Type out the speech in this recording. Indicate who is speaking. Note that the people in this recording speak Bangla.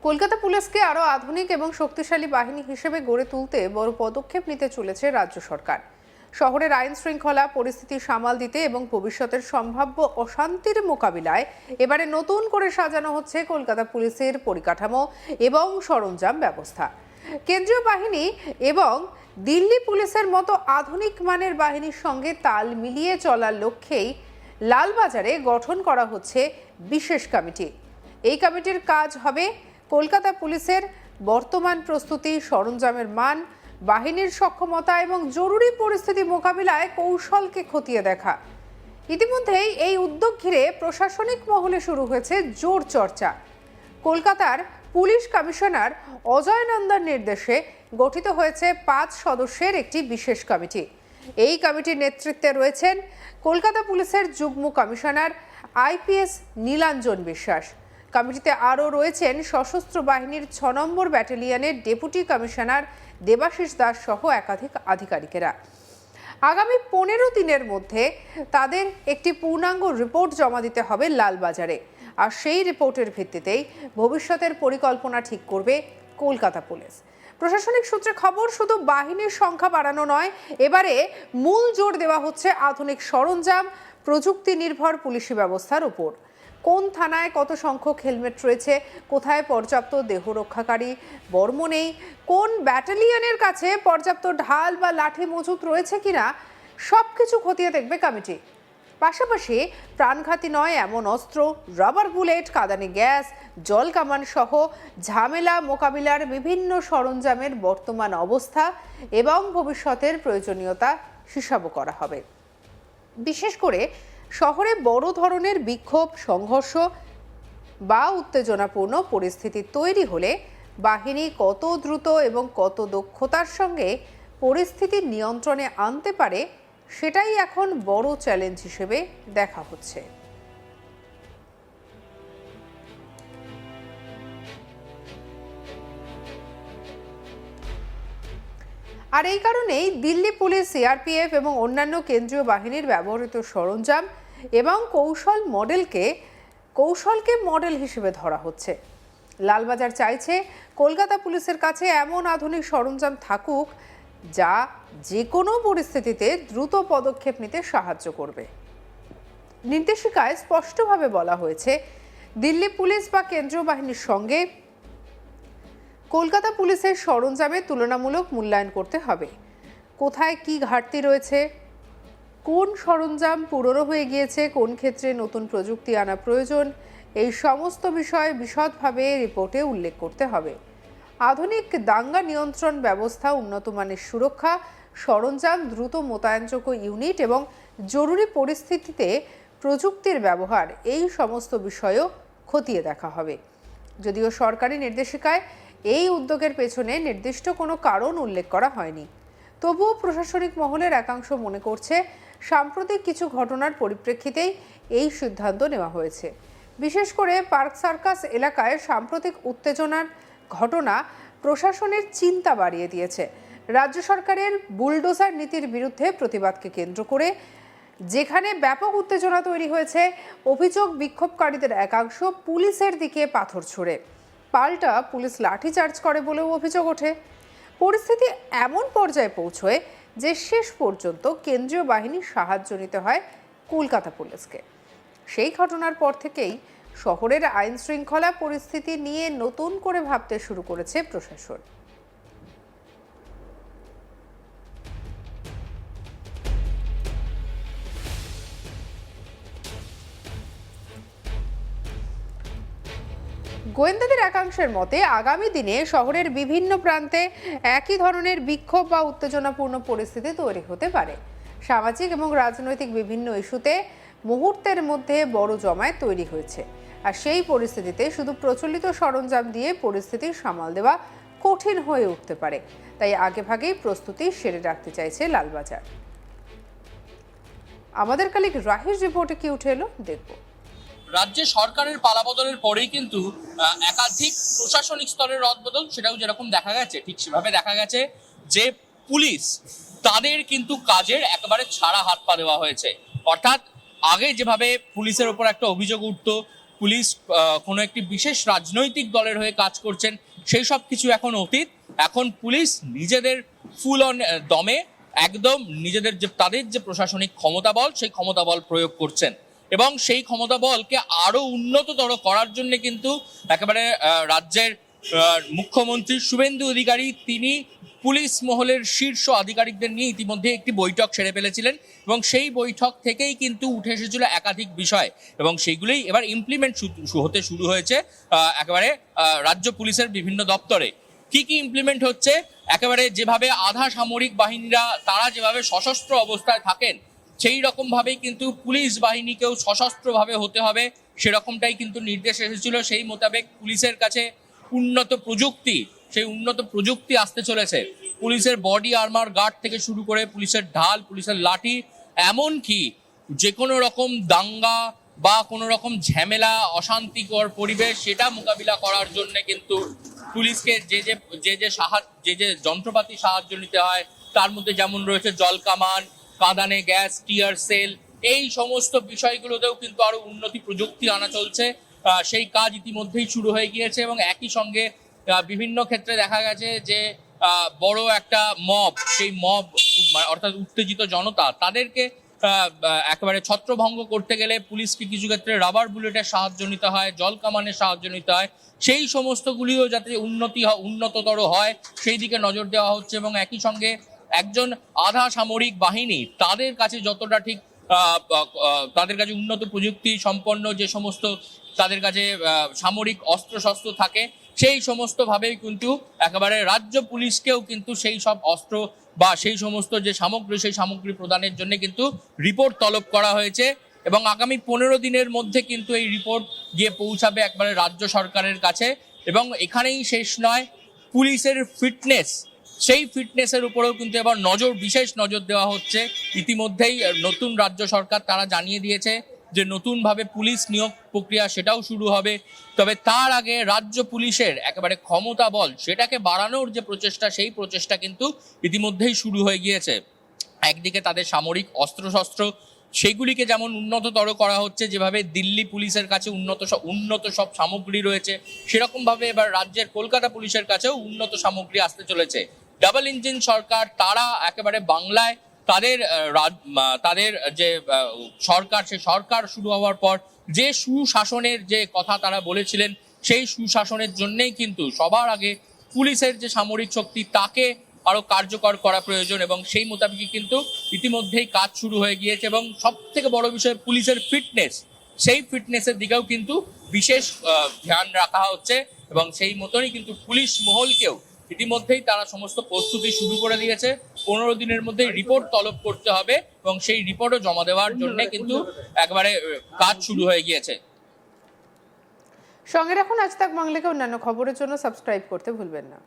Speaker 1: কলকাতা পুলিশকে আরও আধুনিক এবং শক্তিশালী বাহিনী হিসেবে গড়ে তুলতে বড় পদক্ষেপ নিতে চলেছে রাজ্য সরকার। শহরের আইন শৃঙ্খলা পরিস্থিতি সামাল দিতে এবং ভবিষ্যতের সম্ভাব্য অশান্তির মোকাবিলায় এবারে নতুন করে সাজানো হচ্ছে কলকাতা পুলিশের পরিকাঠামো এবং সরঞ্জাম ব্যবস্থা। কেন্দ্রীয় বাহিনী এবং দিল্লি পুলিশের মতো আধুনিক মানের বাহিনীর সঙ্গে তাল মিলিয়ে চলার লক্ষ্যেই লালবাজারে গঠন করা হচ্ছে বিশেষ কমিটি। এই কমিটির কাজ হবে কলকাতা পুলিশের বর্তমান প্রস্তুতি, সরঞ্জামের মান, বাহিনীর সক্ষমতা এবং জরুরি পরিস্থিতি মোকাবিলায় কৌশলকে খতিয়ে দেখা। ইতিমধ্যেই এই উদ্যোগ ঘিরে প্রশাসনিক মহলে শুরু হয়েছে জোর চর্চা। কলকাতার পুলিশ কমিশনার অজয় নন্দর নির্দেশে গঠিত হয়েছে 5 সদস্যের একটি বিশেষ কমিটি। এই কমিটির নেতৃত্বে রয়েছেন কলকাতা পুলিশের যুগ্ম কমিশনার আইপিএস নীলাঞ্জন বিশ্বাস। কমিটিতে আরও রয়েছেন সশস্ত্র বাহিনীর 6 নম্বর ব্যাটালিয়নের ডেপুটি কমিশনার দেবাশিস দাস সহ একাধিক আধিকারিকেরা। আগামী 15 দিনের মধ্যে তাদের একটি পূর্ণাঙ্গ রিপোর্ট জমা দিতে হবে লালবাজারে, আর সেই রিপোর্টের ভিত্তিতেই ভবিষ্যতের পরিকল্পনা ঠিক করবে কলকাতা পুলিশ। প্রশাসনিক সূত্রে খবর, শুধু বাহিনীর সংখ্যা বাড়ানো নয়, এবারে মূল জোর দেওয়া হচ্ছে আধুনিক সরঞ্জাম, প্রযুক্তি নির্ভর পুলিশি ব্যবস্থার উপর। কোন থানায় কত সংখ্যক হেলমেট রয়েছে, কোথায় পর্যাপ্ত দেহ রক্ষাকারী বর্ম নেই, কোন ব্যাটালিয়নের কাছে পর্যাপ্ত ঢাল বা লাঠি মজুত রয়েছে কিনা, সবকিছু খতিয়ে দেখবে কমিটি। পাশাপাশি প্রাণঘাতী নয় এমন অস্ত্র, রাবার বুলেট, কাঁদানে গ্যাস, জল কামান সহ ঝামেলা মোকাবিলার বিভিন্ন সরঞ্জামের বর্তমান অবস্থা এবং ভবিষ্যতের প্রয়োজনীয়তা হিসাবও করা হবে। বিশেষ করে শহরে বড় ধরনের বিক্ষোভ, সংঘর্ষ বা উত্তেজনাপূর্ণ পরিস্থিতি তৈরি হলে বাহিনী কত দ্রুত এবং কত দক্ষতার সঙ্গে পরিস্থিতি নিয়ন্ত্রণে আনতে পারে, সেটাই এখন বড় চ্যালেঞ্জ হিসেবে দেখা হচ্ছে। আর এই কারণেই দিল্লি পুলিশ, সিআরপিএফ এবং অন্যান্য কেন্দ্রীয় বাহিনীর ব্যবহৃত সরঞ্জাম এবং কৌশলকে মডেল হিসেবে ধরা হচ্ছে। লালবাজার চাইছে কলকাতা পুলিশের কাছে এমন আধুনিক সরঞ্জাম থাকুক যা যে কোনো পরিস্থিতিতে দ্রুত পদক্ষেপ নিতে সাহায্য করবে। নির্দেশিকায় স্পষ্টভাবে বলা হয়েছে, দিল্লি পুলিশ বা কেন্দ্রীয় বাহিনীর সঙ্গে কলকাতা পুলিশের সরঞ্জামের তুলনামূলক মূল্যায়ন করতে হবে। কোথায় কি ঘাটতি রয়েছে, কোন সরঞ্জাম পুরনো হয়ে গিয়েছে, কোন ক্ষেত্রে নতুন প্রযুক্তি আনা প্রয়োজন, এই সমস্ত বিষয় বিশদভাবে রিপোর্টে উল্লেখ করতে হবে। আধুনিক দাঙ্গা নিয়ন্ত্রণ ব্যবস্থা, উন্নত মানের সুরক্ষা সরঞ্জাম, দ্রুত মোতায়েনযোগ্য ইউনিট এবং জরুরি পরিস্থিতিতে প্রযুক্তির ব্যবহার, এই সমস্ত বিষয়ও খতিয়ে দেখা হবে। যদিও সরকারি নির্দেশিকায় এই উদ্যোগের পেছনে নির্দিষ্ট কোনো কারণ উল্লেখ করা হয়নি, তবুও প্রশাসনিক মহলের একাংশ মনে করছে সাম্প্রতিক কিছু ঘটনার পরিপ্রেক্ষিতেই এই সিদ্ধান্ত নেওয়া হয়েছে। বিশেষ করে পার্ক সার্কাস এলাকায় সাম্প্রতিক উত্তেজনার ঘটনা প্রশাসনের চিন্তা বাড়িয়ে দিয়েছে। রাজ্য সরকারের বুলডোজার নীতির বিরুদ্ধে প্রতিবাদকে কেন্দ্র করে যেখানে ব্যাপক উত্তেজনা তৈরি হয়েছে, অভিযোগ বিক্ষোভকারীদের একাংশ পুলিশের দিকে পাথর ছোড়ে, পাল্টা পুলিশ লাঠিচার্জ করে বলেও অভিযোগ ওঠে। পরিস্থিতি এমন পর্যায়ে পৌঁছয় যে শেষ পর্যন্ত কেন্দ্রীয় বাহিনীর সাহায্য নিতে হয় কলকাতা পুলিশকে। সেই ঘটনার পর থেকেই শহরের আইন শৃঙ্খলা পরিস্থিতি নিয়ে নতুন করে ভাবতে শুরু করেছে প্রশাসন। গোয়েন্দাদের একাংশের মতে আগামী দিনে শহরের বিভিন্ন প্রান্তে একই ধরনের বিক্ষোভ বা উত্তেজনাপূর্ণ পরিস্থিতি তৈরি হতে পারে। সামাজিক এবং রাজনৈতিক বিভিন্ন ইস্যুতে মুহূর্তের মধ্যে বড় জমায়েত তৈরি হয়েছে, আর সেই পরিস্থিতিতে শুধু প্রচলিত সরঞ্জাম দিয়ে পরিস্থিতি সামাল দেওয়া কঠিন হয়ে উঠতে পারে। তাই আগেভাগেই প্রস্তুতি সেরে রাখতে চাইছে লালবাজার। আমাদের কালিক রাহির রিপোর্টে কি উঠে এলো দেখব।
Speaker 2: রাজ্যে সরকারের পালাবদলের পরেই কিন্তু একাধিক প্রশাসনিক স্তরের রদবদল, সেটাও যেরকম দেখা গেছে ঠিক সেভাবে দেখা গেছে যে পুলিশ তাদের কিন্তু কাজের একেবারে ছাড়া হাত পা দেওয়া হয়েছে। অর্থাৎ আগে যেভাবে পুলিশের ওপর একটা অভিযোগ উঠতো, পুলিশ কোনো একটি বিশেষ রাজনৈতিক দলের হয়ে কাজ করছেন, সেই সব কিছু এখন অতীত। এখন পুলিশ নিজেদের ফুল অন দমে একদম নিজেদের যে তাদের যে প্রশাসনিক ক্ষমতা বল, সেই ক্ষমতা বল প্রয়োগ করছেন এবং সেই ক্ষমতা বলকে আরো উন্নততর করার জন্য কিন্তু একেবারে রাজ্যের মুখ্যমন্ত্রী শুভেন্দু অধিকারী তিনি পুলিশ মহলের শীর্ষ আধিকারিকদের নিয়ে ইতিমধ্যে একটি বৈঠক সেরে ফেলেছিলেন এবং সেই বৈঠক থেকেই কিন্তু উঠে এসেছিল একাধিক বিষয় এবং সেইগুলোই এবার ইমপ্লিমেন্ট হতে শুরু হয়েছে একেবারে রাজ্য পুলিশের বিভিন্ন দপ্তরে। কি কি ইমপ্লিমেন্ট হচ্ছে, একেবারে যেভাবে আধা সামরিক বাহিনীরা তারা যেভাবে সশস্ত্র অবস্থায় থাকেন সেই রকম ভাবেই কিন্তু পুলিশ বাহিনীকেও সশস্ত্রভাবে হতে হবে, সেরকমটাই কিন্তু নির্দেশ এসেছিল। সেই মোতাবেক পুলিশের কাছে উন্নত প্রযুক্তি আসতে চলেছে। পুলিশের বডি আর্মার গার্ড থেকে শুরু করে পুলিশের ঢাল, পুলিশের লাঠি, এমনকি যে কোনো রকম দাঙ্গা বা কোনো রকম ঝামেলা, অশান্তিকর পরিবেশ সেটা মোকাবিলা করার জন্য কিন্তু পুলিশকে যে যন্ত্রপাতি সাহায্য নিতে হয় তার মধ্যে যেমন রয়েছে জল কামান, কাঁদানে গ্যাস, টিয়ার সেল, এই সমস্ত বিষয়গুলোতেও কিন্তু আরো উন্নতি প্রযুক্তি আনা চলছে। সেই কাজ ইতিমধ্যেই শুরু হয়ে গিয়েছে এবং একই সঙ্গে বিভিন্ন ক্ষেত্রে দেখা গেছে যে বড় একটা মব, সেই মব অর্থাৎ উত্তেজিত জনতা, তাদেরকে একেবারে ছত্রভঙ্গ করতে গেলে পুলিশকে কিছু ক্ষেত্রে রাবার বুলেটের সাহায্য নিতে হয়, জল কামানের সাহায্য নিতে হয়। সেই সমস্তগুলিও যাতে উন্নততর হয় সেই দিকে নজর দেওয়া হচ্ছে এবং একই সঙ্গে একজন আধা সামরিক বাহিনী তাদের কাছে যতটা ঠিক তাদের কাছে উন্নত প্রযুক্তি সম্পন্ন যে সমস্ত তাদের কাছে সামরিক অস্ত্রশস্ত্র থাকে সেই সমস্ত ভাবেই কিন্তু একেবারে রাজ্য পুলিশকেও কিন্তু সেই সব অস্ত্র বা সেই সমস্ত যে সামগ্রী সেই সামগ্রী প্রদানের জন্য কিন্তু রিপোর্ট তলব করা হয়েছে এবং আগামী 15 দিনের মধ্যে কিন্তু এই রিপোর্ট গিয়ে পৌঁছাবে একবারে রাজ্য সরকারের কাছে। এবং এখানেই শেষ নয়, পুলিশের ফিটনেস, সেই ফিটনেসের উপরেও কিন্তু এবার বিশেষ নজর দেওয়া হচ্ছে। ইতিমধ্যেই নতুন রাজ্য সরকার তারা জানিয়ে দিয়েছে যে নতুনভাবে পুলিশ নিয়োগ প্রক্রিয়া সেটাও শুরু হবে। তবে তার আগে রাজ্য পুলিশের একেবারে ক্ষমতা বল সেটাকে বাড়ানোর যে প্রচেষ্টা, সেই প্রচেষ্টা কিন্তু ইতিমধ্যেই শুরু হয়ে গিয়েছে। একদিকে তাদের সামরিক অস্ত্রশস্ত্র সেগুলিকে যেমন উন্নততর করা হচ্ছে, যেভাবে দিল্লি পুলিশের কাছে উন্নত সব সামগ্রী রয়েছে, সেরকম ভাবে এবার রাজ্যের কলকাতা পুলিশের কাছেও উন্নত সামগ্রী আসতে চলেছে। ডাবল ইঞ্জিন সরকার তারা একেবারে বাংলায় তাদের যে সরকার, সে সরকার শুরু হওয়ার পর যে সুশাসনের যে কথা তারা বলেছিলেন, সেই সুশাসনের জন্যই কিন্তু সবার আগে পুলিশের যে সামরিক শক্তি তাকে আরো কার্যকর করা প্রয়োজন এবং সেই মোতাবেকই কিন্তু ইতিমধ্যেই কাজ শুরু হয়ে গিয়েছে। এবং সব থেকে বড় বিষয় পুলিশের ফিটনেস, সেই ফিটনেসের দিকেও কিন্তু বিশেষ ধ্যান রাখা হচ্ছে এবং সেই মতনই কিন্তু পুলিশ মহলকেও ইতিমধ্যেই তারা সমস্ত প্রস্তুতি শুরু করে দিয়েছে। 15 দিনের মধ্যে রিপোর্ট তলব করতে হবে এবং সেই রিপোর্টও জমা দেওয়ার জন্য কিন্তু একবারে কাজ শুরু হয়ে গিয়েছে।
Speaker 1: সঙ্গে রাখুন আজ তাক বাংলাকে অন্যান্য খবরের জন্য সাবস্ক্রাইব করতে ভুলবেন না।